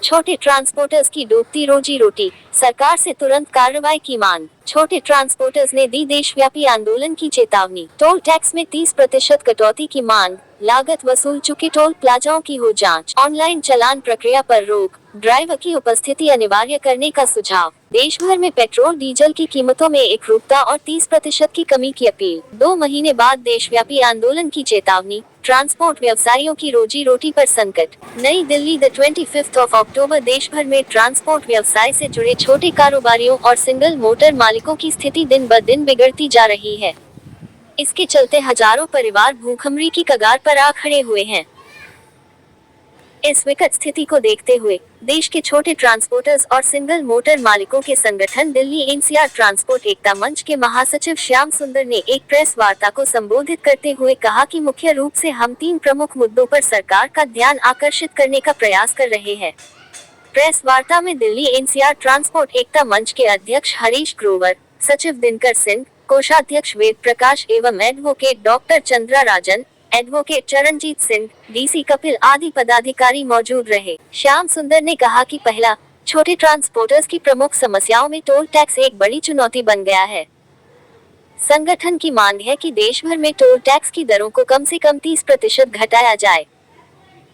छोटे ट्रांसपोर्टर्स की डूबती रोजी रोटी, सरकार से तुरंत कार्रवाई की मांग। छोटे ट्रांसपोर्टर्स ने दी देशव्यापी आंदोलन की चेतावनी। टोल टैक्स में 30% कटौती की मांग, लागत वसूल चुके टोल प्लाजाओं की हो जांच, ऑनलाइन चालान प्रक्रिया पर रोक, ड्राइवर की उपस्थिति अनिवार्य करने का सुझाव। देश भर में पेट्रोल डीजल की कीमतों में एकरूपता और 30% की कमी की अपील। 2 महीने बाद देशव्यापी आंदोलन की चेतावनी, ट्रांसपोर्ट व्यवसायियों की रोजी रोटी पर संकट। नई दिल्ली, 25 अक्टूबर। देश भर में ट्रांसपोर्ट व्यवसाय से जुड़े छोटे कारोबारियों और सिंगल मोटर मालिकों की स्थिति दिन ब दिन बिगड़ती जा रही है। इसके चलते हजारों परिवार भूखमरी की कगार पर आ खड़े हुए हैं। इस विकट स्थिति को देखते हुए देश के छोटे ट्रांसपोर्टर्स और सिंगल मोटर मालिकों के संगठन दिल्ली एनसीआर ट्रांसपोर्ट एकता मंच के महासचिव श्याम सुंदर ने एक प्रेस वार्ता को संबोधित करते हुए कहा कि मुख्य रूप से हम 3 प्रमुख मुद्दों पर सरकार का ध्यान आकर्षित करने का प्रयास कर रहे हैं। प्रेस वार्ता में दिल्ली एनसीआर ट्रांसपोर्ट एकता मंच के अध्यक्ष हरीश ग्रोवर, सचिव दिनकर सिंह, कोषाध्यक्ष वेद प्रकाश एवं एडवोकेट डॉक्टर चंद्रा राजन, एडवोकेट चरणजीत सिंह, डीसी कपिल आदि पदाधिकारी मौजूद रहे। श्याम सुंदर ने कहा कि पहला, छोटे ट्रांसपोर्टर्स की प्रमुख समस्याओं में टोल टैक्स एक बड़ी चुनौती बन गया है। संगठन की मांग है कि देश भर में टोल टैक्स की दरों को कम से कम 30% घटाया जाए।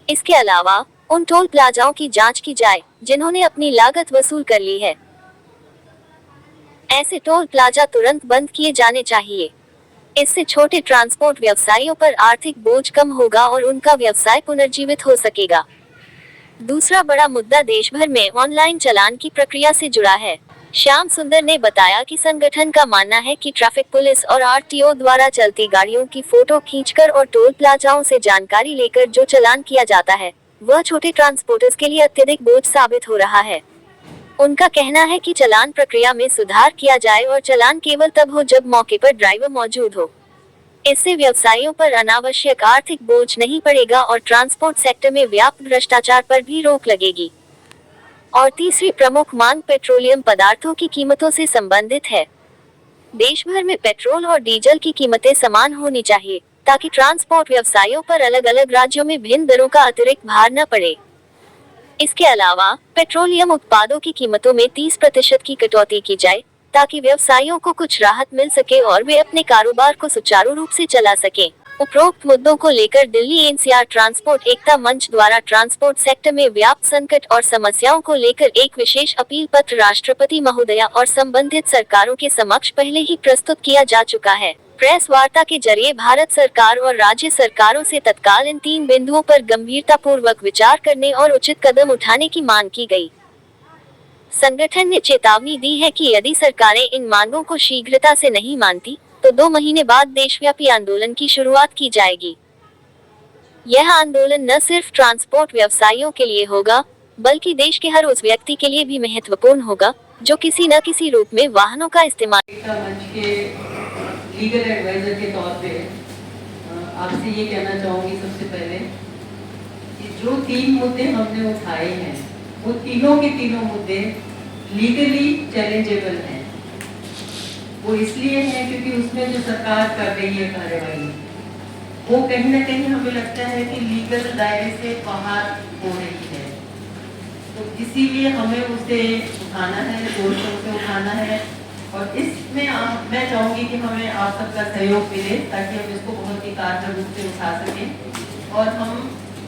इसके अलावा उन टोल प्लाजाओं की जांच की जाए जिन्होंने अपनी लागत वसूल कर ली है। ऐसे टोल प्लाजा तुरंत बंद किए जाने चाहिए। इससे छोटे ट्रांसपोर्ट व्यवसायियों पर आर्थिक बोझ कम होगा और उनका व्यवसाय पुनर्जीवित हो सकेगा। दूसरा बड़ा मुद्दा देश भर में ऑनलाइन चालान की प्रक्रिया से जुड़ा है। श्याम सुंदर ने बताया कि संगठन का मानना है कि ट्रैफिक पुलिस और आरटीओ द्वारा चलती गाड़ियों की फोटो खींचकर और टोल प्लाजाओं से जानकारी लेकर जो चालान किया जाता है, वह छोटे ट्रांसपोर्टर्स के लिए अत्यधिक बोझ साबित हो रहा है। उनका कहना है कि चालान प्रक्रिया में सुधार किया जाए और चालान केवल तब हो जब मौके पर ड्राइवर मौजूद हो। इससे व्यवसायियों पर अनावश्यक आर्थिक बोझ नहीं पड़ेगा और ट्रांसपोर्ट सेक्टर में व्याप्त भ्रष्टाचार पर भी रोक लगेगी। और तीसरी प्रमुख मांग पेट्रोलियम पदार्थों की कीमतों से संबंधित है। देश भर में पेट्रोल और डीजल की कीमतें समान होनी चाहिए ताकि ट्रांसपोर्ट व्यवसायियों पर अलग अलग राज्यों में भिन्न दरों का अतिरिक्त भार न पड़े। इसके अलावा पेट्रोलियम उत्पादों की कीमतों में 30% की कटौती की जाए ताकि व्यवसायियों को कुछ राहत मिल सके और वे अपने कारोबार को सुचारू रूप से चला सकें। उपरोक्त मुद्दों को लेकर दिल्ली एनसीआर ट्रांसपोर्ट एकता मंच द्वारा ट्रांसपोर्ट सेक्टर में व्याप्त संकट और समस्याओं को लेकर एक विशेष अपील पत्र राष्ट्रपति महोदया और संबंधित सरकारों के समक्ष पहले ही प्रस्तुत किया जा चुका है। प्रेस वार्ता के जरिए भारत सरकार और राज्य सरकारों से तत्काल इन 3 बिंदुओं पर गंभीरतापूर्वक विचार करने और उचित कदम उठाने की मांग की गई। संगठन ने चेतावनी दी है कि यदि सरकारें इन मांगों को शीघ्रता से नहीं मानती, तो 2 महीने बाद देशव्यापी आंदोलन की शुरुआत की जाएगी। यह आंदोलन न सिर्फ ट्रांसपोर्ट व्यवसायियों के लिए होगा, बल्कि देश के हर उस व्यक्ति के लिए भी महत्वपूर्ण होगा जो किसी न किसी रूप में वाहनों का इस्तेमाल। लीगल एडवाइजर के तौर पे आपसे ये कहना चाहूँगी सबसे पहले कि जो 3 मुद्दे हमने उठाए हैं, वो तीनों के तीनों मुद्दे लीगली चैलेंजेबल हैं। वो इसलिए हैं क्योंकि उसमें जो सरकार कर रही है कार्रवाई, वो कहीं ना कहीं हमें लगता है कि लीगल दायरे से बाहर हो रही है। तो इसीलिए हमें उसे उठाना है, जोर शोर से उठाना है। और इसमें मैं चाहूँगी कि हमें आप सबका सहयोग मिले ताकि हम इसको बहुत ही कारगर रूप से उठा सकें और हम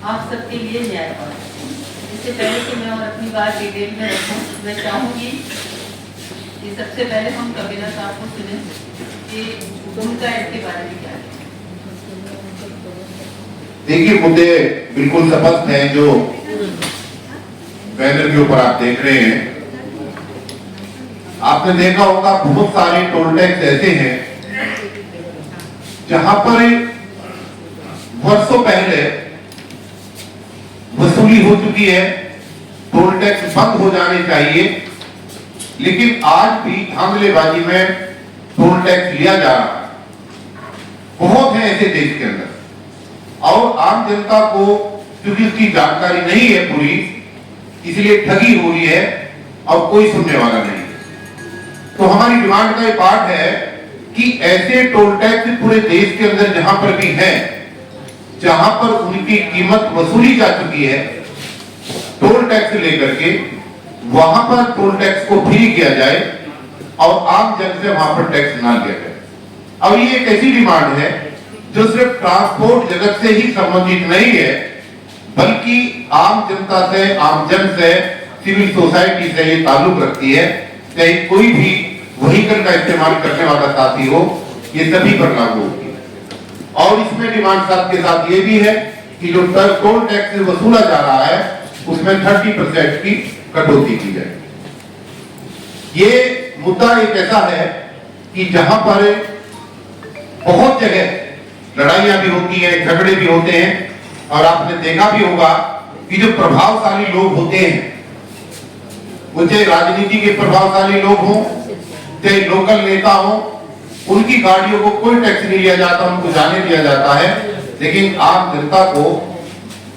आप सबके लिए न्याय पा सकें। इससे पहले कि मैं और अपनी बात डिटेल में रखूँ, मैं चाहूँगी कि सबसे पहले हम कबीरा साहब को सुने कि उनका इसके बारे में क्या है। देखिए, मुद्दे बिल्कुल स्पष्ट हैं जो बैनर के ऊपर आप देख रहे हैं। आपने देखा होगा बहुत सारे टोल टैक्स ऐसे हैं जहां पर वर्षों पहले वसूली हो चुकी है, टोल टैक्स बंद हो जाने चाहिए, लेकिन आज भी धांधलेबाजी में टोल टैक्स लिया जा रहा है। बहुत है ऐसे देश के अंदर और आम जनता को क्योंकि उसकी जानकारी नहीं है पूरी, इसलिए ठगी हो रही है और कोई सुनने वाला नहीं। तो हमारी डिमांड का ये पार्ट है कि ऐसे टोल टैक्स पूरे देश के अंदर जहां पर भी हैं, जहां पर उनकी कीमत वसूली जा चुकी है, टोल टैक्स लेकर के वहां पर टोल टैक्स को फ्री किया जाए और आम जन से वहां पर टैक्स ना लिया जाए। अब ये एक ऐसी डिमांड है जो सिर्फ ट्रांसपोर्ट जगत से ही संबंधित नहीं है, बल्कि आम जनता से, आम जन से, सिविल सोसाइटी से ये ताल्लुक रखती है। चाहे कोई भी व्हीकल का इस्तेमाल करने वाला साथी हो, ये सभी पर लागू होगी। और इसमें डिमांड साथ के साथ ये भी है कि जो टोल टैक्स से वसूला जा रहा है उसमें 30% की कटौती की जाए। ये मुद्दा एक ऐसा है कि जहां पर बहुत जगह लड़ाइयां भी होती है, झगड़े भी होते हैं, और आपने देखा भी होगा कि जो प्रभावशाली लोग होते हैं, वो चाहे राजनीति के प्रभावशाली लोग हों, चाहे लोकल नेता हों, उनकी गाड़ियों को कोई टैक्स नहीं लिया जाता, उनको जाने दिया जाता है, लेकिन आम जनता को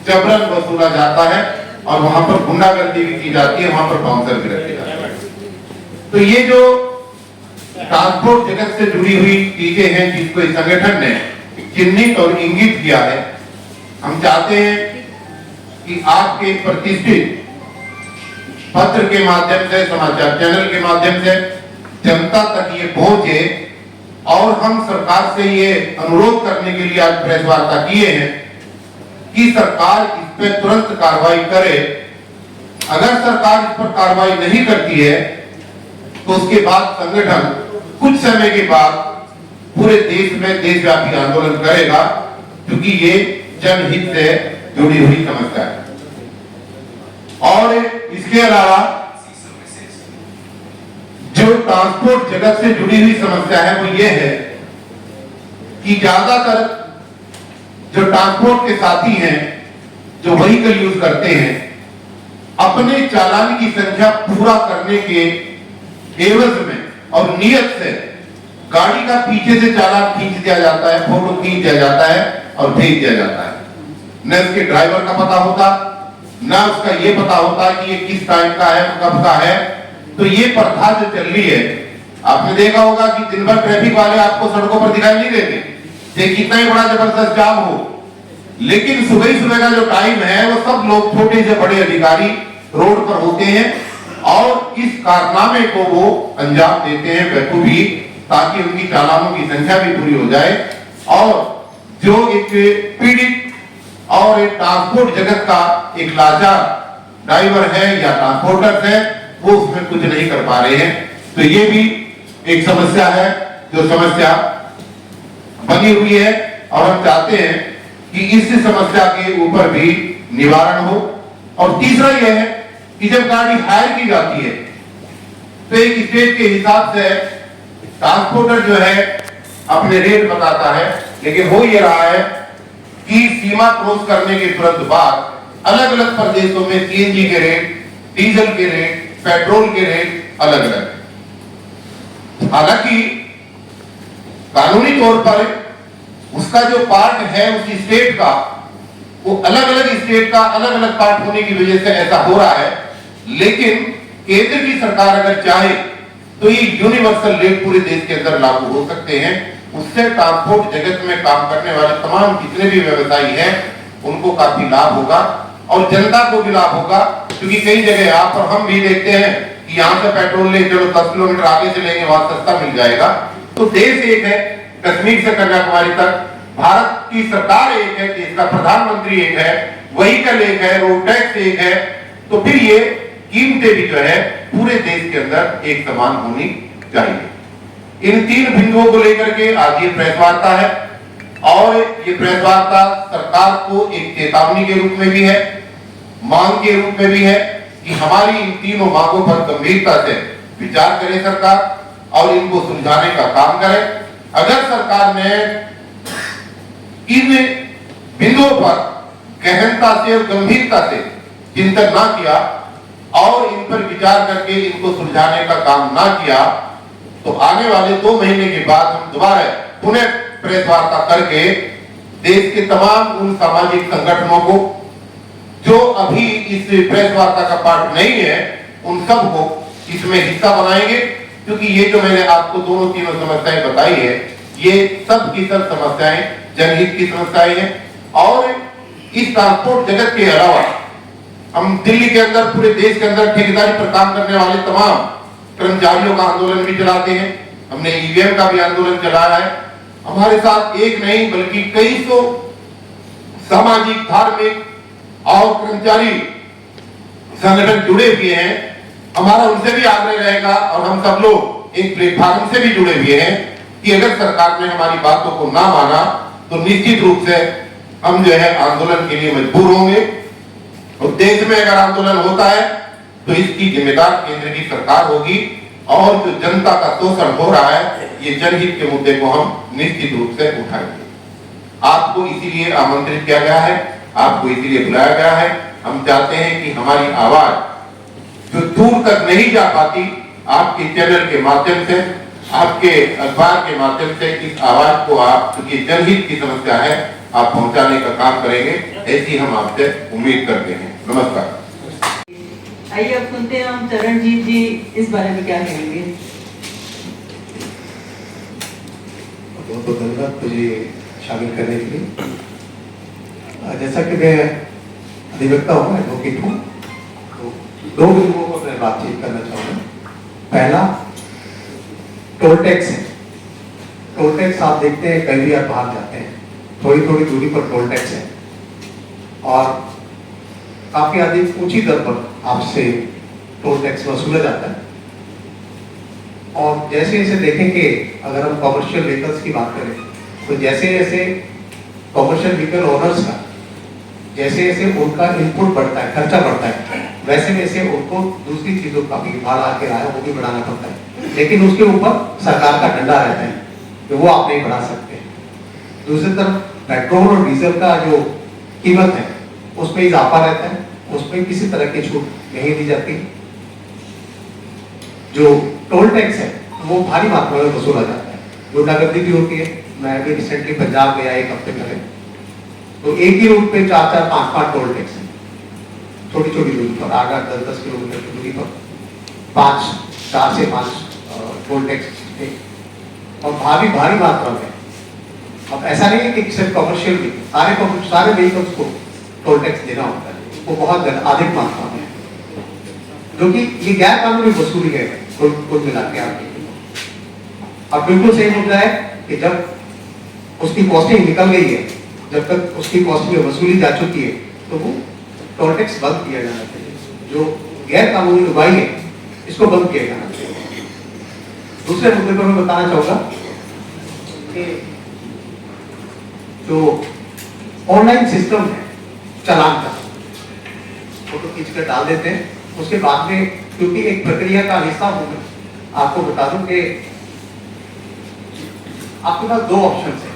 जबरन वसूला जाता है और वहां पर गुंडागर्दी भी की जाती है, वहां पर बाउंसर भी रखे जाते हैं। तो ये जो ट्रांसपोर्ट जगत से जुड़ी हुई चीजें हैं जिसको इस संगठन ने चिन्हित और इंगित किया है, हम चाहते हैं कि आपके प्रतिष्ठित पत्र के माध्यम से, समाचार चैनल के माध्यम से जनता तक ये पहुंचे, और हम सरकार से ये अनुरोध करने के लिए आज प्रेस वार्ता किए हैं कि सरकार इस पर तुरंत कार्रवाई करे। अगर सरकार इस पर कार्रवाई नहीं करती है तो उसके बाद संगठन कुछ समय के बाद पूरे देश में देशव्यापी आंदोलन करेगा, क्योंकि ये जनहित से जुड़ी हुई समस्या है। और इसके अलावा जो ट्रांसपोर्ट जगत से जुड़ी हुई समस्या है वो ये है कि ज्यादातर जो ट्रांसपोर्ट के साथी हैं, जो व्हीकल यूज करते हैं, अपने चालान की संख्या पूरा करने के एवज में और नियत से गाड़ी का पीछे से चालान खींच दिया जाता है, फोटो खींच दिया जाता है और भेज दिया जाता है। न उसके ड्राइवर का पता होता, न उसका ये पता होता कि ये किस टाइम का है, कब का है। तो ये प्रथा जो चल रही है, आपने देखा होगा कि दिन भर ट्रैफिक वाले आपको सड़कों पर दिखाई नहीं देते, चाहे कितना ही बड़ा जबरदस्त जाम हो, लेकिन सुबह सुबह का जो टाइम है वो सब लोग, छोटे से बड़े अधिकारी रोड पर होते हैं और इस कारनामे को वो अंजाम देते हैं बखूबी, ताकि उनकी चालानों की संख्या भी पूरी हो जाए और जो एक पीड़ित और एक ट्रांसपोर्ट जगत का एक लाचार ड्राइवर है या ट्रांसपोर्टर है, वो उसमें कुछ नहीं कर पा रहे हैं। तो ये भी एक समस्या है जो समस्या बनी हुई है, और हम चाहते हैं कि इस समस्या के ऊपर भी निवारण हो। और तीसरा यह है कि जब गाड़ी हायर की जाती है तो एक स्टेट के हिसाब से ट्रांसपोर्टर जो है अपने रेट बताता है, लेकिन हो ये रहा है कि सीमा क्रॉस करने के तुरंत बाद अलग अलग प्रदेशों में सीएनजी के रेट, डीजल के रेट, पेट्रोल के रेट अलग अलग है। हालांकि कानूनी तौर पर उसका जो पार्ट है उस स्टेट का, वो अलग अलग स्टेट का अलग अलग पार्ट होने की वजह से ऐसा हो रहा है, लेकिन केंद्र की सरकार अगर चाहे तो ये यूनिवर्सल रेट पूरे देश के अंदर लागू हो सकते हैं। उससे ट्रांसपोर्ट जगत में काम करने वाले तमाम जितने भी व्यवसायी हैं उनको काफी लाभ होगा और जनता को भी लाभ होगा, क्योंकि कई जगह यहाँ पर हम भी देखते हैं कि यहाँ से पेट्रोल ले चलो 10 किलोमीटर आगे चलेंगे, वहां सस्ता मिल जाएगा। तो देश एक है, कश्मीर से कन्याकुमारी तक, भारत की सरकार एक है, देश का प्रधानमंत्री एक है, व्हीकल एक है, रोड टैक्स एक है, तो फिर ये कीमतें भी जो है पूरे देश के अंदर एक समान होनी चाहिए। इन 3 बिंदुओं को लेकर के आज ये प्रेस वार्ता है, और ये प्रेस वार्ता सरकार को एक चेतावनी के रूप में भी है, मांग के रूप में भी है कि हमारी इन तीनों मांगों पर गंभीरता से विचार करे सरकार और इनको सुलझाने का काम करे। अगर सरकार ने इन बिंदुओं पर गहनता से और गंभीरता से चिंतन ना किया और इन पर विचार करके इनको सुलझाने का काम ना किया, तो आने वाले 2 महीने के बाद हम दोबारा पुनः प्रेस वार्ता करके देश के तमाम उन सामाजिक संगठनों को जो अभी इस प्रेस वार्ता का पार्ट नहीं है, उन सबको इसमें हिस्सा बनाएंगे, क्योंकि ये जो मैंने आपको दोनों तीनों समस्याएं बताई है, ये सब की सब समस्याएं जनहित की समस्याएं हैं। और इस ट्रांसपोर्ट जगत के अलावा हम दिल्ली के अंदर, पूरे देश के अंदर ठेकेदारी पर काम करने वाले तमाम कर्मचारियों का आंदोलन भी चलाते हैं। हमने ईवीएम का भी आंदोलन चलाया है। हमारे साथ एक नहीं बल्कि कई सौ सामाजिक, धार्मिक और कर्मचारी संगठन जुड़े हुए हैं। हमारा उनसे भी आग्रह रहेगा और हम सब लोग एक प्लेटफॉर्म से भी जुड़े हुए हैं कि अगर सरकार ने हमारी बातों को ना माना तो निश्चित रूप से हम जो है आंदोलन के लिए मजबूर होंगे। और देश में अगर आंदोलन होता है तो इसकी जिम्मेदार केंद्र की सरकार होगी और जो जनता का शोषण हो रहा है, ये जनहित के मुद्दे को हम निश्चित रूप से उठाएंगे। आपको इसीलिए आमंत्रित किया गया है, आपको इसीलिए बुलाया गया है। हम चाहते हैं कि हमारी आवाज जो दूर तक नहीं जा पाती, आपके चैनल के माध्यम से, आपके अखबार के माध्यम से इस आवाज को आप, क्योंकि जनहित की समस्या है, आप पहुंचाने का काम करेंगे, ऐसी हम आपसे उम्मीद करते हैं। नमस्कार। आइए अब सुनते हैं हम चरणजीत जी इस बारे में क्या कहेंगे। बहुत बहुत धन्यवाद मुझे शामिल करने के लिए। जैसा कि मैं अधिवक्ता हूँ, एडवोकेट हूँ, तो दो बिंदुओं पर मैं बातचीत करना चाहूँगा। पहला टोल टैक्स है। टोल टैक्स आप देखते हैं कहीं भी आप बाहर जाते हैं, थोड़ी थोड़ी दूरी पर टोल टैक्स है और काफी अधिक ऊंची दर पर आपसे टोल टैक्स वसूला जाता है। और जैसे जैसे देखेंगे, अगर हम कॉमर्शियल व्हीकल्स की बात करें तो जैसे जैसे कॉमर्शियल व्हीकल ओनर्स का जैसे जैसे उनका इनपुट बढ़ता है, खर्चा बढ़ता है, वैसे वैसे उनको दूसरी चीजों का भी भाड़ा किराया वो भी बढ़ाना पड़ता है। लेकिन उसके ऊपर सरकार का डंडा रहता है कि वो आप नहीं बढ़ा सकते। दूसरी तरफ पेट्रोल और डीजल का जो कीमत है उसमें इजाफा रहता है, उसमें किसी तरह की छूट नहीं दी जाती। जो टोल टैक्स है वो भारी मात्रा में वसूला जाता है, गुंडागर्दी भी होती है। मैं अभी रिसेंटली पंजाब गया एक हफ्ते पहले, तो एक ही रूट पे 4-4, 5-5 टोल टैक्स है, छोटी छोटी दूरी पर, 8-8, 10-10 किलोमीटर की दूरी पर 4 से 5 टोल टैक्स थे और भारी मात्रा में। अब ऐसा नहीं है कि सिर्फ कमर्शियल भी, सारे व्हीकल्स को टोल टैक्स देना होता है, वो बहुत अधिक मात्रा में, जो कि ये गैर कानूनी वसूली है कुल मिला के। अब बिल्कुल सही मुद्दा है कि जब उसकी कॉस्टिंग निकल गई है, जब तक उसकी कॉस्टिंग वसूली जा चुकी है, तो वो टोल टैक्स बंद किया जाना चाहिए। जो गैर कानूनी उगाई है इसको बंद किया जाना चाहिए। दूसरे मुद्दे पर मैं बताना चाहूंगा कि जो ऑनलाइन सिस्टम है चालान का, फोटो खींच कर डाल देते हैं, उसके बाद में क्योंकि एक प्रक्रिया का हिस्सा हूं मैं, आपको बता दूं कि आपके पास 2 ऑप्शन है।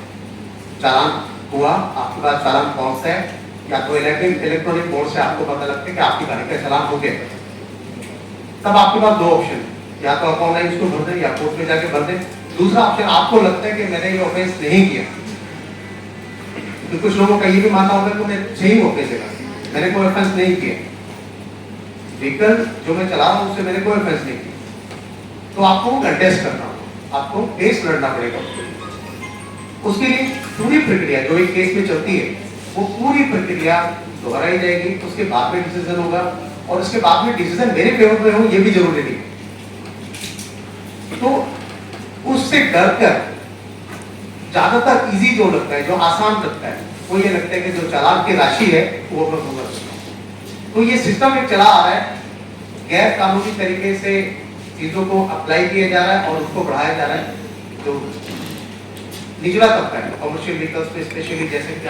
चालान हुआ, आपके पास चालान पहुंचता है, या तो इलेक्ट्रॉनिक बोर्ड से आपको पता लगता है कि आपकी गाड़ी का चालान हो गया, तब आपके पास 2 ऑप्शन, या तो आप ऑनलाइन इसको भर दें या कोर्ट में जाके भर दें। दूसरा ऑप्शन, आपको लगता है कि मैंने ये ऑफेंस नहीं किया, तो कुछ लोगों का ये भी मानना होगा कि मैं सही ऑफेंस है, मैंने कोई ऑफेंस नहीं किया, व्हीकल जो मैं चला रहा हूं उससे मैंने कोई ऑफेंस नहीं किया, तो आपको कंटेस्ट करना होगा, आपको केस लड़ना पड़ेगा। उसके लिए पूरी प्रक्रिया जो एक केस में चलती है, वो पूरी प्रक्रिया दोहराई जाएगी, उसके बाद में डिसीजन होगा, और उसके बाद में डिसीजन मेरे फेवर में हो ये भी जरूरी नहीं। तो उससे डरकर ज्यादातर इजी जो लगता है, जो आसान लगता है, वो ये लगता है कि जो चालान की राशि है वो मैं दूंगा। तो ये सिस्टम एक चला आ रहा है, गैर कानूनी तरीके से चीजों को अप्लाई किया जा रहा है और उसको बढ़ाया जा रहा है। जो निचला तबका है कमर्शियल व्हीकल्स पे स्पेशली, जैसे कि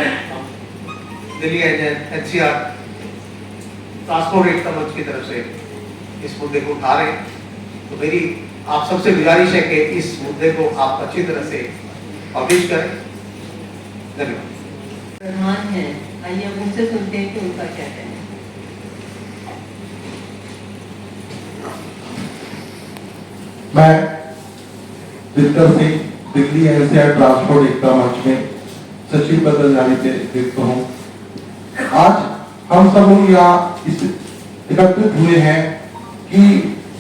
दिल्ली एनसीआर ट्रांसपोर्ट एक्ट मंच की तरफ से इस मुद्दे को उठा रहे हैं, तो मेरी आप सबसे गुजारिश है कि इस मुद्दे को आप अच्छी तरह से पब्लिश करें। धन्यवाद। प्रधान है, आइए अब उनसे सुनते हैं कि उनका क्या कहना है। मैं दिलकर सिंह दिल्ली एनसीआर ट्रांसपोर्ट एकता मंच में सचिव बदल जाने के व्यक्ति हूँ। आज हम सब लोग यहाँ इस एकत्रित हुए हैं कि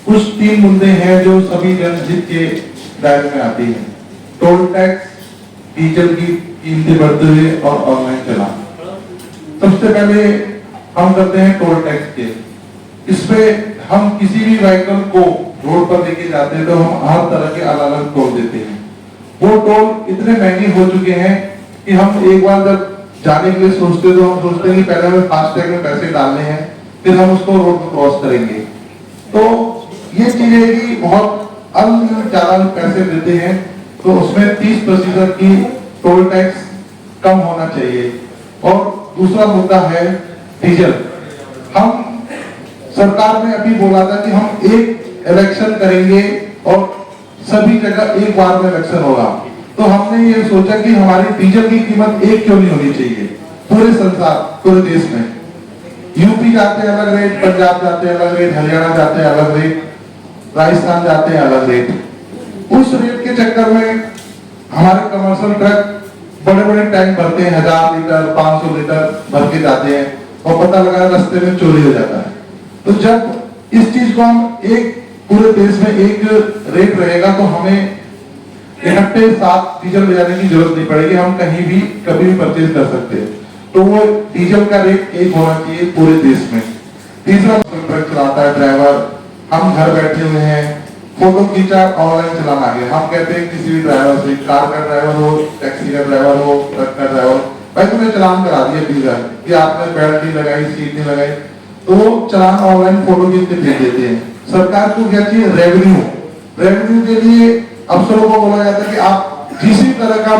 कुछ 3 मुद्दे हैं जो सभी जनहित के दायरे में आते हैं। टोल टैक्स, डीजल की कीमतें बढ़ते हुए और ऑनलाइन चलान। सबसे पहले हम करते हैं टोल टैक्स के। इसपे हम किसी भी व्हीकल को रोड पर लेके जाते हैं तो हम हर तरह के अलग अलग टोल देते हैं। वो टोल इतने महंगे हो चुके हैं कि हम एक बार जब जाने के लिए सोचते तो हम सोचते हैं कि पहले हमें फास्टैग में पैसे डालने हैं, फिर हम उसको रोड पर क्रॉस करेंगे। तो ये चीजें कि बहुत ज्यादा पैसे देते हैं, तो उसमें 30% की टोल टैक्स कम होना चाहिए। और दूसरा मुद्दा है डीजल। हम सरकार ने अभी बोला था कि हम एक इलेक्शन करेंगे और सभी जगह एक बार में इलेक्शन होगा, तो हमने ये सोचा कि हमारी डीजल की कीमत एक क्यों नहीं होनी चाहिए पूरे संसार, पूरे देश में। यूपी जाते हैं अलग रेट, पंजाब जाते हैं अलग रेट, हरियाणा जाते हैं अलग रेट, राजस्थान जाते हैं अलग रेट। उस रेट के चक्कर में हमारे कमर्शियल ट्रक बड़े बड़े टैंक भरते हैं, 1000 लीटर 500 लीटर भर के जाते हैं और पता लगा रास्ते में चोरी हो जाता है। तो जब इस चीज को हम एक पूरे देश में एक रेट रहेगा तो हमें इकट्ठे साथ डीजल ले जाने की जरूरत नहीं पड़ेगी, हम कहीं भी कभी भी परचेज कर सकते हैं। तो वो डीजल का रेट एक होना चाहिए पूरे देश में। तीसरा ट्रक चलाता है ड्राइवर, हम घर बैठे हुए हैं, फोटो खींचा ऑनलाइन चलाना है। हम कहते हैं किसी भी ड्राइवर से, कार का ड्राइवर हो, टैक्सी का ड्राइवर हो, ट्रक का ड्राइवर, भाई तुमने चलान करा दिया डीजल कि आपने बेल्ट नहीं लगाई, सीट नहीं लगाई, तो वो चलान ऑनलाइन फोटो खींच के भेज देते हैं। सरकार को क्या चाहिए? रेवेन्यू। रेवेन्यू के लिए अफसरों को बोला जाता है कि आप किसी तरह का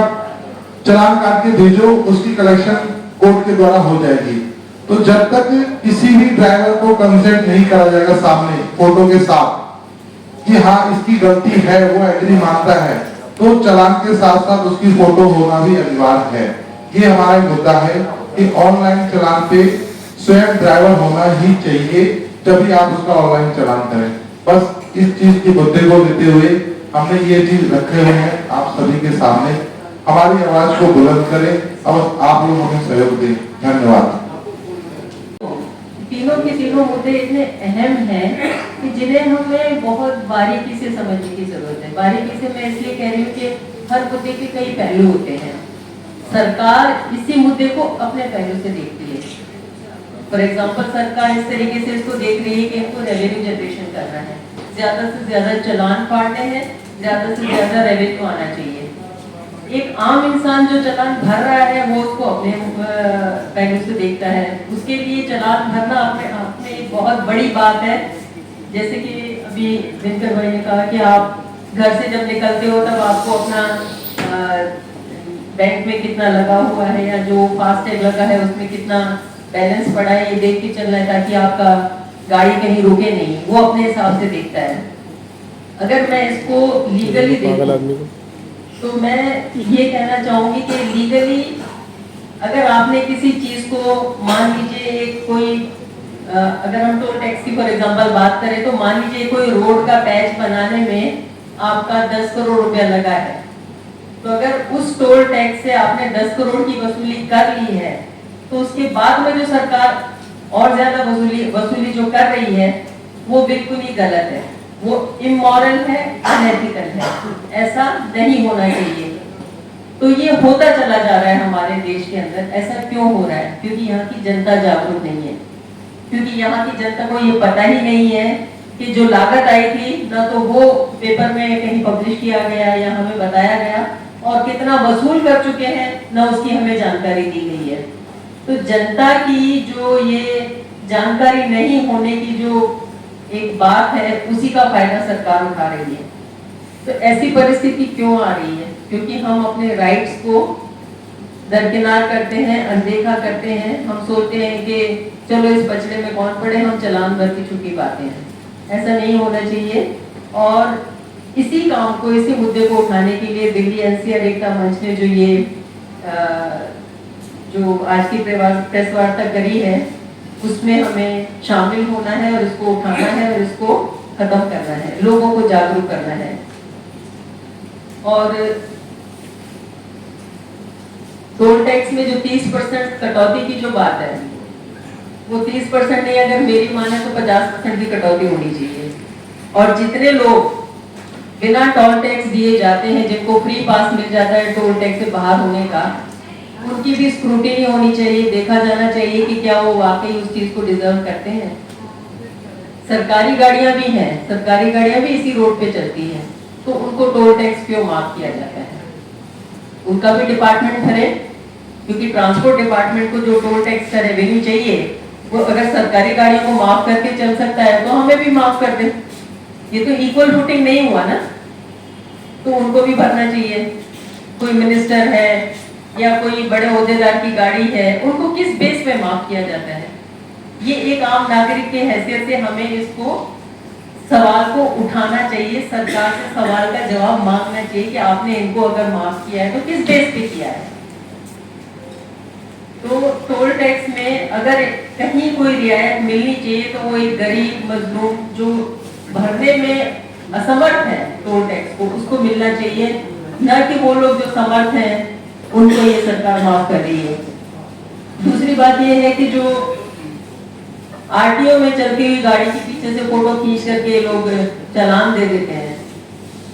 चलान काट के भेजो, उसकी कलेक्शन कोर्ट के द्वारा हो जाएगी। तो जब तक किसी भी ड्राइवर को कंसेंट नहीं करा जाएगा सामने फोटो के साथ कि हाँ इसकी गलती है, वो एग्री मानता है, तो चलान के साथ साथ उसकी फोटो होना भी अनिवार्य है। ये हमारा मुद्दा है कि ऑनलाइन चलान पे स्वयं ड्राइवर होना ही चाहिए, तभी आप उसका ऑनलाइन चलान करें। बस इस चीज की मुद्दे को लेते हुए हमने ये चीज रखे हुए हैं आप सभी के सामने। हमारी आवाज को बुलंद करें और आप लोग हमें सहयोग दें। धन्यवाद। तीनों के तीनों मुद्दे इतने अहम हैं कि जिन्हें हमें बहुत बारीकी से समझने की जरूरत है। बारीकी से मैं इसलिए कह रही हूँ कि हर मुद्दे के कई पहलू होते हैं। सरकार इसी मुद्दे को अपने पहलू से देखती है। फॉर एग्जाम्पल, सरकार इस तरीके से इसको देख रही है कि इनको रेवेन्यू जनरेशन करना है, ज्यादा से ज्यादा चालान फाड़ने हैं, ज्यादा से ज्यादा रेवेन्यू आना चाहिए। एक आम इंसान जो चालान भर रहा है वो उसको अपने पहलू से देखता है। उसके लिए चालान भरना अपने आप में एक बहुत बड़ी बात है। जैसे कि अभी दिनकर भाई ने कहा कि आप घर से जब निकलते हो तब आपको अपना बैंक में कितना लगा हुआ है या जो फास्टैग लगा है उसमें कितना बैलेंस पड़ा है ये देख के चलना है, ताकि आपका गाड़ी कहीं रुके नहीं। वो अपने हिसाब से देखता है। अगर मैं इसको लीगली देखूं तो मैं ये कहना चाहूंगी कि लीगली अगर आपने किसी चीज को, मान लीजिए एक कोई अगर हम टोल टैक्स की फॉर एग्जांपल बात करें तो मान लीजिए कोई रोड का पैच बनाने में आपका 10 करोड़ रुपया लगा है, तो अगर उस टोल टैक्स से आपने 10 करोड़ की वसूली कर ली है तो उसके बाद में जो सरकार और ज्यादा वसूली जो कर रही है वो बिल्कुल ही गलत है, वो इमोरल है, अनएथिकल है। ऐसा नहीं होना चाहिए। तो ये होता चला जा रहा है हमारे देश के अंदर। ऐसा क्यों हो रहा है? क्योंकि यहाँ की जनता जागरूक नहीं है, क्योंकि यहाँ की जनता को ये पता ही नहीं है कि जो लागत आई थी ना तो वो पेपर में कहीं पब्लिश किया गया या हमें बताया गया, और कितना वसूल कर चुके हैं ना उसकी हमें जानकारी दी गई है। तो जनता की जो ये जानकारी नहीं होने की जो एक बात है उसी का फायदा सरकार उठा रही है। तो ऐसी परिस्थिति क्यों आ रही है? क्योंकि हम अपने राइट्स को दरकिनार करते हैं, अनदेखा करते हैं। हम सोचते हैं कि चलो इस पचड़े में कौन पड़े, हम चालान भर की छुट्टी पाते हैं। ऐसा नहीं होना चाहिए। और इसी काम को, इसी मुद्दे को उठाने के लिए दिल्ली एनसीआर एकता मंच ने जो ये जो आज की प्रेस वार्ता करी है उसमें हमें शामिल होना है और इसको उठाना है और इसको खत्म करना है, लोगों को जागरूक करना है। और टोल टैक्स में जो 30% कटौती की जो बात है वो 30% नहीं, अगर मेरी माने तो 50% की कटौती होनी चाहिए। और जितने लोग बिना टोल टैक्स दिए जाते हैं, जिनको फ्री पास मिल जाता है टोल टैक्स से बाहर होने का, उनकी भी स्क्रूटिनी होनी चाहिए, देखा जाना चाहिए कि क्या वो वाकई उस चीज को डिजर्व करते हैं। सरकारी गाड़ियां भी हैं, सरकारी गाड़ियां भी इसी रोड पे चलती हैं, तो उनको टोल टैक्स क्यों माफ किया जाता है? उनका भी डिपार्टमेंट भरे, क्योंकि ट्रांसपोर्ट डिपार्टमेंट को जो टोल टैक्स का रेवेन्यू चाहिए वो अगर सरकारी गाड़ियों को माफ करके चल सकता है तो हमें भी माफ कर दे। ये तो इक्वल फुटिंग नहीं हुआ ना, तो उनको भी भरना चाहिए। कोई मिनिस्टर है या कोई बड़े ओहदेदार की गाड़ी है, उनको किस बेस पे माफ किया जाता है? ये एक आम नागरिक के हैसियत से हमें इसको सवाल को उठाना चाहिए, सरकार से सवाल का जवाब मांगना चाहिए कि आपने इनको अगर माफ किया है तो किस बेस पे किया है। तो टोल टैक्स में अगर कहीं कोई रियायत मिलनी चाहिए तो वो एक गरीब मजलूम जो भरने में असमर्थ है टोल टैक्स को, उसको मिलना चाहिए, न कि वो लोग जो समर्थ हैं उनको ये सरकार माफ कर रही है। दूसरी बात ये है कि जो आरटीओ में चलती हुई गाड़ी के पीछे से फोटो खींच करके लोग चालान दे देते हैं,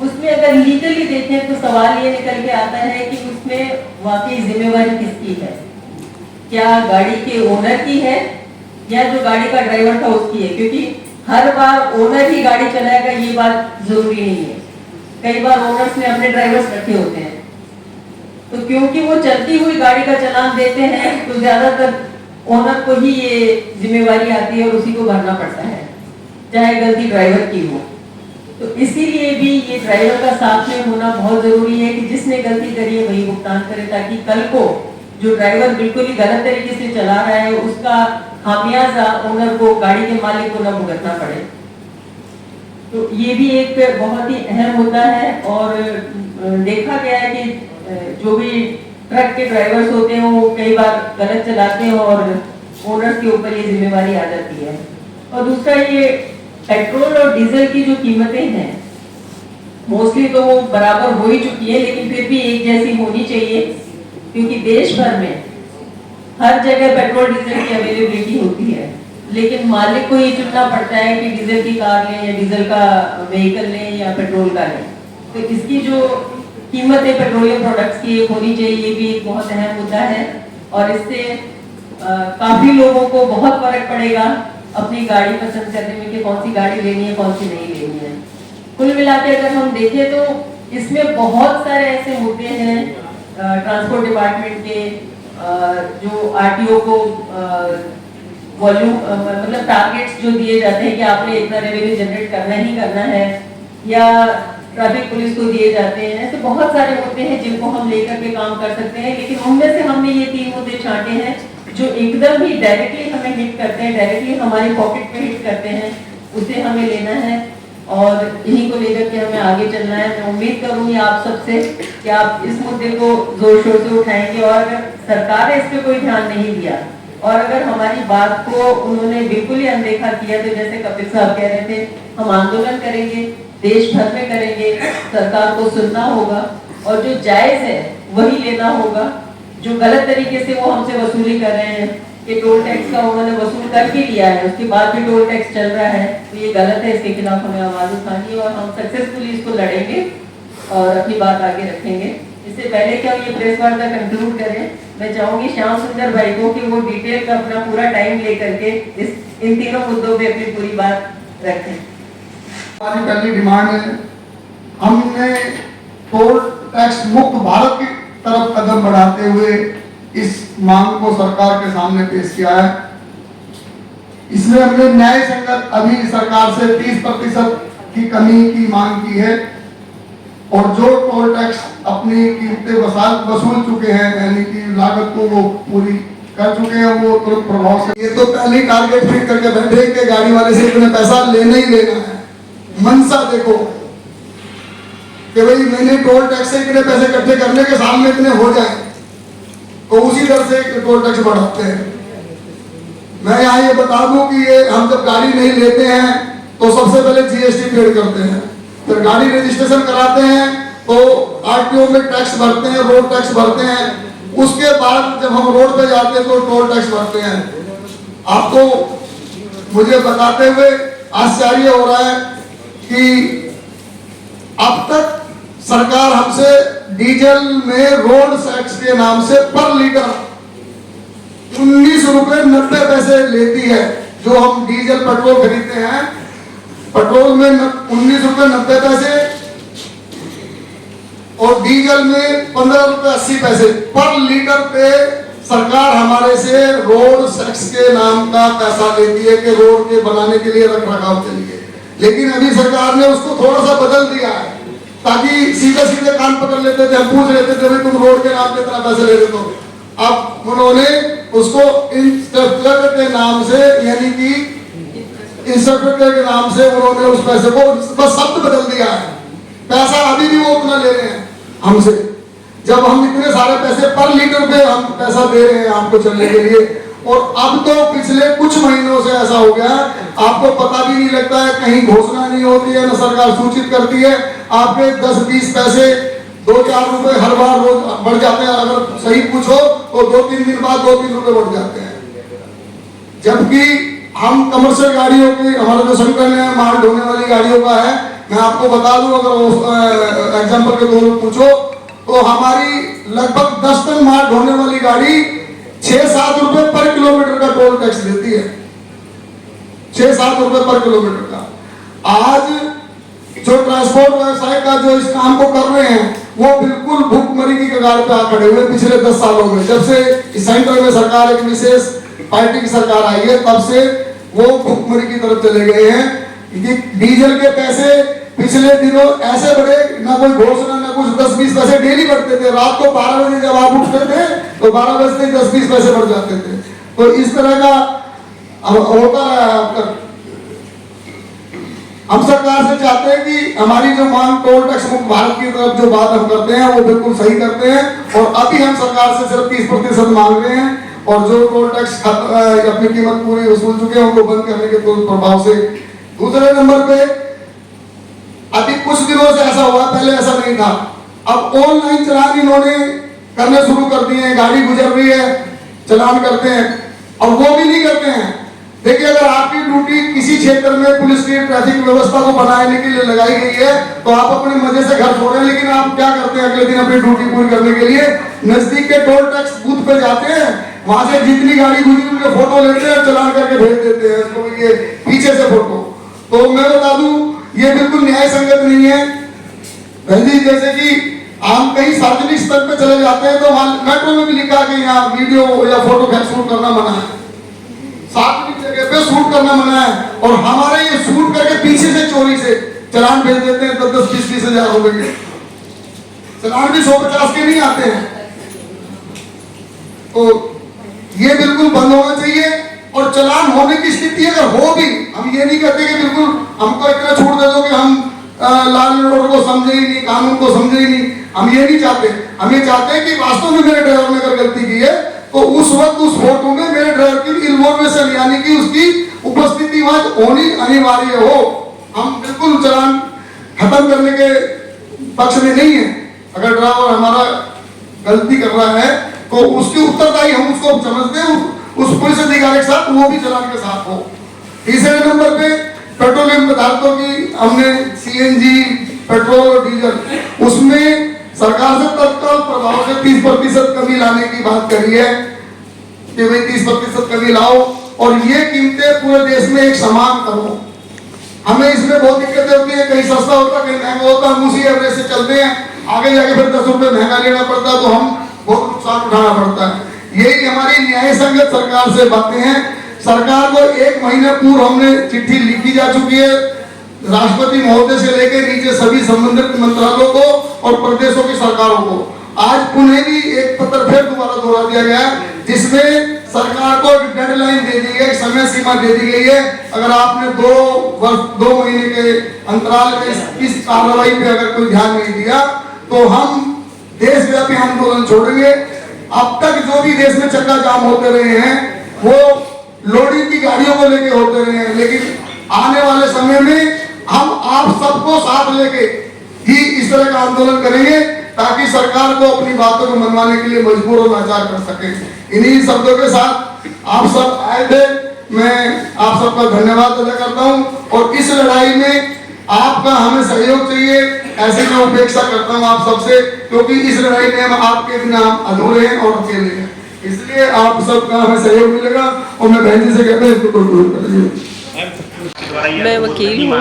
उसमें अगर लीगली देखें तो सवाल ये निकल के आता है कि उसमें वाकई जिम्मेवारी किसकी है? क्या गाड़ी के ओनर की है या जो गाड़ी का ड्राइवर था उसकी है? क्योंकि हर बार ओनर ही गाड़ी चलाएगा ये बात जरूरी नहीं है, कई बार ओनर्स ने अपने ड्राइवर्स रखे होते हैं, तो क्योंकि वो चलती हुई गाड़ी का चालान देते हैं तो ज्यादातर ओनर को ही ये जिम्मेवारी आती है और उसी को भरना पड़ता है, चाहे गलती ड्राइवर की हो। तो इसीलिए भी ये ड्राइवर का साथ में होना बहुत जरूरी है कि जिसने गलती करी है वही भुगतान करे, ताकि कल को जो ड्राइवर बिल्कुल ही गलत तरीके से चला रहा है उसका खामियाजा ओनर को, गाड़ी के मालिक को न भुगतना पड़े। तो ये भी एक बहुत ही अहम मुद्दा है। और देखा गया है कि जो भी ट्रक के ड्राइवर्स होते हैं वो कई बार गलत चलाते हैं और ओनर्स के ऊपर ये जिम्मेवारी आ जाती है। और दूसरा, ये पेट्रोल और डीजल की जो कीमतें हैं मोस्टली तो वो बराबर हो ही चुकी है, लेकिन फिर भी एक जैसी होनी चाहिए, क्योंकि देश भर में हर जगह पेट्रोल डीजल की अवेलेबिलिटी होती है, लेकिन मालिक को ये चुनना पड़ता है कि डीजल की कार लें या डीजल का व्हीकल लें या पेट्रोल का लें। तो इसकी जो कीमत है पेट्रोलियम प्रोडक्ट्स की एक होनी चाहिए, ये भी एक बहुत अहम मुद्दा है। और इससे काफी लोगों को बहुत फर्क पड़ेगा अपनी गाड़ी पसंद करने में कि कौन सी गाड़ी लेनी है कौन सी नहीं लेनी है। कुल मिलाकर अगर हम देखें तो इसमें बहुत सारे ऐसे मुद्दे हैं ट्रांसपोर्ट डिपार्टमेंट के, जो आरटीओ को वॉल्यूम मतलब टारगेट्स जो दिए जाते हैं कि आपने इतना रेवेन्यू जनरेट करना ही करना है, या ट्रैफिक पुलिस को दिए जाते हैं। तो बहुत सारे मुद्दे हैं जिनको हम लेकर के काम कर सकते हैं, लेकिन उनमें से हमने ये 3 मुद्दे छांटे हैं जो एकदम ही डायरेक्टली हमें हिट करते हैं, डायरेक्टली हमारी पॉकेट पे हिट करते हैं, उसे हमें लेना है और इन्हीं को लेकर के हमें आगे चलना है। मैं उम्मीद करूंगी आप सबसे कि आप इस मुद्दे को जोर शोर से उठाएंगे, और अगर सरकार ने इस पर कोई ध्यान नहीं दिया और अगर हमारी बात को उन्होंने बिल्कुल ही अनदेखा किया, तो जैसे कपिल साहब कह रहे थे, हम आंदोलन करेंगे, देश भर में करेंगे, सरकार को सुनना होगा और जो जायज है वही लेना होगा। जो गलत तरीके से वो हमसे वसूली कर रहे हैं कि टोल टैक्स का उन्होंने वसूल करके लिया है, उसके बाद भी टोल टैक्स चल रहा है, तो ये गलत है, इसके खिलाफ हमें आवाज उठानी है और हम सक्सेसफुली इसको लड़ेंगे और अपनी बात आगे रखेंगे। इससे पहले कि हम ये प्रेस वार्ता कंक्लूड करें, मैं चाहूंगी श्याम सुंदर भाई को कि वो डिटेल का अपना पूरा टाइम लेकर के इन तीनों मुद्दों पे अपनी पूरी बात रखें। हमारी पहली डिमांड है, हमने टोल टैक्स मुक्त भारत की तरफ कदम बढ़ाते हुए इस मांग को सरकार के सामने पेश किया है। इसमें हमने न्याय संगत अभी सरकार से 30% की कमी की मांग की है और जो टोल टैक्स अपनी कीमतें वसूल चुके हैं, यानी कि लागत को वो पूरी कर चुके हैं, वो तुरंत प्रभाव से। ये तो पहले टारगेट फिट करके बैठे कि गाड़ी वाले से इतने पैसा लेना ही लेना है। मनसा देखो कि भाई मैंने टोल टैक्स से इतने पैसे इकट्ठे करने के सामने इतने हो जाए, तो उसी तरह से टोल टैक्स बढ़ाते हैं। मैं यहाँ ये बता दूं कि ये हम जब गाड़ी नहीं लेते हैं तो सबसे पहले जीएसटी पेड करते हैं, फिर गाड़ी रजिस्ट्रेशन कराते हैं, तो आरटीओ में टैक्स भरते हैं, रोड टैक्स भरते हैं, उसके बाद जब हम रोड पे जाते हैं तो टोल टैक्स भरते हैं। आपको मुझे बताते हुए आश्चर्य हो रहा है कि अब तक सरकार हमसे डीजल में रोड टैक्स के नाम से पर लीटर 19 रुपए 90 पैसे लेती है। जो हम डीजल पेट्रोल खरीदते हैं, पेट्रोल में 19 रुपए 90 पैसे और डीजल में 15 रुपए 80 पैसे पर लीटर पे सरकार हमारे से रोड टैक्स के नाम का पैसा लेती है कि रोड के बनाने के लिए, रख रखाव के लिए। लेकिन अभी सरकार ने उसको थोड़ा सा बदल दिया है ताकि सीधे सीधे कान पकड़ लेते थे, हम पूछ लेते थे भाई तुम रोड के नाम पे इतना पैसे ले रहे हो। अब उन्होंने उसको इंफ्रास्ट्रक्चर के नाम से, यानी कि इंफ्रास्ट्रक्चर के नाम से उन्होंने उस पैसे को बस शब्द बदल दिया है। पैसा अभी भी वो उतना ले रहे हैं हमसे, जब हम इतने सारे पैसे पर लीटर पे हम पैसा दे रहे हैं आपको चलने के लिए। और अब तो पिछले कुछ महीनों से ऐसा हो गया, आपको पता भी नहीं लगता है, कहीं घोषणा नहीं होती है, न सरकार सूचित करती है। आपके 10-20 पैसे 2-4 रुपए हर बार रोज बढ़ जाते हैं। अगर सही पूछो तो 2-3 दिन बाद 2-3 रुपए बढ़ जाते हैं। जबकि हम कमर्शियल गाड़ियों की, हमारा जो संगठन है माल ढोने वाली गाड़ियों का है, मैं आपको बता दूं, अगर एग्जाम्पल के तौर पर पूछो तो हमारी लगभग 10 टन माल ढोने वाली गाड़ी 6-7 रुपए पर किलोमीटर का टोल टैक्स देती है। 6-7 रुपए पर किलोमीटर का। आज जो ट्रांसपोर्ट व्यवसाय का जो इस काम को कर रहे हैं वो बिल्कुल भूखमरी की कगार पे आ खड़े हुए पिछले 10 सालों में। जब से इस सेंटर में सरकार, एक विशेष पार्टी की सरकार आई है, तब से वो भूखमरी की तरफ चले गए हैं। डीजल के पैसे पिछले दिनों ऐसे बढ़े, ना कोई घोषणा ना कुछ, 10-20 पैसे डेली बढ़ते थे। रात को 12 बजे जब आप उठते थे तो 12 बजे से 10-20 पैसे बढ़ जाते थे। तो इस तरह का अब होता है। हम सरकार से चाहते हैं कि हमारी जो मांग टोल टैक्स मुक्त भारत की तरफ जो बात हम करते हैं वो बिल्कुल सही करते हैं। और अभी हम सरकार से सिर्फ 30% मांग रहे हैं, और जो टोल टैक्स अपनी कीमत पूरी वसूल चुके हैं उनको बंद करने के तुरंत प्रभाव से। दूसरे नंबर पे अभी कुछ दिनों से ऐसा हुआ, पहले ऐसा नहीं था, अब ऑनलाइन चालान इन्होंने करने शुरू कर दिए हैं। गाड़ी गुजर रही है, चालान करते हैं, और वो भी नहीं करते हैं। देखिए, अगर आपकी ड्यूटी किसी क्षेत्र में पुलिस की ट्रैफिक व्यवस्था को बनाने के लिए लगाई गई है तो आप अपने मजे से घर छोड़ रहे हैं, लेकिन आप क्या करते हैं अगले दिन अपनी ड्यूटी पूरी करने के लिए नजदीक के टोल टैक्स बूथ पे जाते हैं, वहां से जितनी गाड़ी गुजरी उनके फोटो लेते हैं और चालान करके भेज देते हैं इसको, ये पीछे से फोटो। तो मैं बता दूं, ये बिल्कुल न्याय संगत नहीं है। जी, जैसे कि हम कहीं सार्वजनिक स्तर पे चले जाते हैं तो वहां मेट्रो में भी लिखा कि यहाँ वीडियो या फोटो शूट करना मना है, सार्वजनिक जगह पे शूट करना मना है, और हमारे ये शूट करके पीछे से चोरी से चालान भेज देते हैं 10-20 हजार रुपए के। चालान भी 150 के नहीं आते हैं। तो ये बिल्कुल बंद होना चाहिए। और चालान होने की स्थिति अगर हो भी, हम ये नहीं कहते कि बिल्कुल हमको इतना छूट दे दो कि हम लाल रोड को समझे ही नहीं, कानून को समझे ही नहीं, हम ये नहीं चाहते। हम ये चाहते हैं कि वास्तव में मेरे ड्राइवर ने अगर गलती की है तो उस वक्त उस फोटो में मेरे ड्राइवर की इन्फॉर्मेशन, यानी कि उसकी उपस्थिति वहां होनी अनिवार्य हो। हम बिल्कुल चालान खत्म करने के पक्ष में नहीं है। अगर ड्राइवर हमारा गलती कर रहा है तो उसकी उत्तरदायी हम उसको समझते हैं, उस पुलिस अधिकारी के साथ, वो भी चालान के साथ हो। तीसरे नंबर पे पेट्रोलियम पदार्थों की हमने सीएनजी, पेट्रोल और डीजल, उसमें सरकार से तत्काल प्रभाव से 30% कमी लाने की बात करी है कि भाई 30% कमी लाओ और ये कीमतें पूरे देश में एक समान करो। हमें इसमें बहुत दिक्कतें होती है, कहीं सस्ता होता कहीं महंगा होता, हम उसी एवरेज से चलते हैं, आगे जाके फिर 10 रुपए महंगा लेना पड़ता है तो हम बहुत नुकसान उठाना पड़ता है। यही हमारी न्याय संगत सरकार से बातें हैं। सरकार को 1 महीने पूर्व हमने चिट्ठी लिखी जा चुकी है, राष्ट्रपति महोदय से लेकर नीचे सभी संबंधित मंत्रालयों को और प्रदेशों की सरकारों को। आज पुनः भी एक पत्र फिर दोबारा दोहरा दिया गया जिसमें सरकार को डेडलाइन दे दी है, समय सीमा दे दी गई है। अगर आपने 2 महीने के अंतराल में इस कार्रवाई पे अगर कोई ध्यान नहीं दिया तो हम देशव्यापी आंदोलन छोड़ेंगे। अब तक जो भी देश में चक्का जाम होते रहे हैं वो लोडिंग की गाड़ियों को लेके होते रहे हैं, लेकिन आने वाले समय में हम आप सबको साथ लेके ही इस तरह का आंदोलन करेंगे ताकि सरकार को अपनी बातों को मनवाने के लिए मजबूर और लाचार कर सके। इन्हीं शब्दों के साथ आप सब आए थे, मैं आप सबका धन्यवाद अदा करता हूं। और इस लड़ाई में आपका हमें सहयोग चाहिए, ऐसे मैं उपेक्षा करता हूँ आप सबसे, क्योंकि इस लड़ाई में हम आपके बिना अधूरे हैं और अकेले हैं। इसलिए आप सबका हमें सहयोग मिलेगा और मैं बहन जी से कहता हूँ इसको कंक्लूड करेंगे। मैं वकील हूँ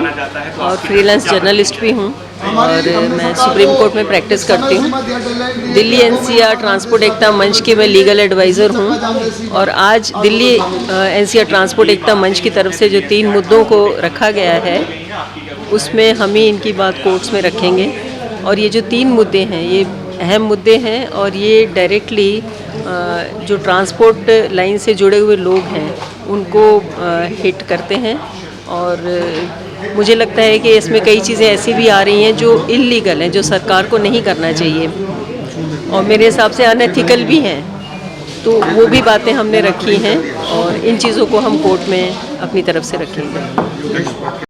और फ्रीलांस जर्नलिस्ट भी हूँ और मैं सुप्रीम कोर्ट में प्रैक्टिस करती हूँ। दिल्ली एनसीआर ट्रांसपोर्ट एकता मंच के मैं लीगल एडवाइज़र हूँ और आज दिल्ली एनसीआर ट्रांसपोर्ट एकता मंच की तरफ से जो 3 मुद्दों को रखा गया है उसमें हम ही इनकी बात कोर्ट्स में रखेंगे। और ये जो 3 मुद्दे हैं ये अहम मुद्दे हैं और ये डायरेक्टली जो ट्रांसपोर्ट लाइन से जुड़े हुए लोग हैं उनको हिट करते हैं। और मुझे लगता है कि इसमें कई चीज़ें ऐसी भी आ रही हैं जो इल्लीगल हैं, जो सरकार को नहीं करना चाहिए और मेरे हिसाब से अनएथिकल भी हैं। तो वो भी बातें हमने रखी हैं और इन चीज़ों को हम कोर्ट में अपनी तरफ से रखेंगे।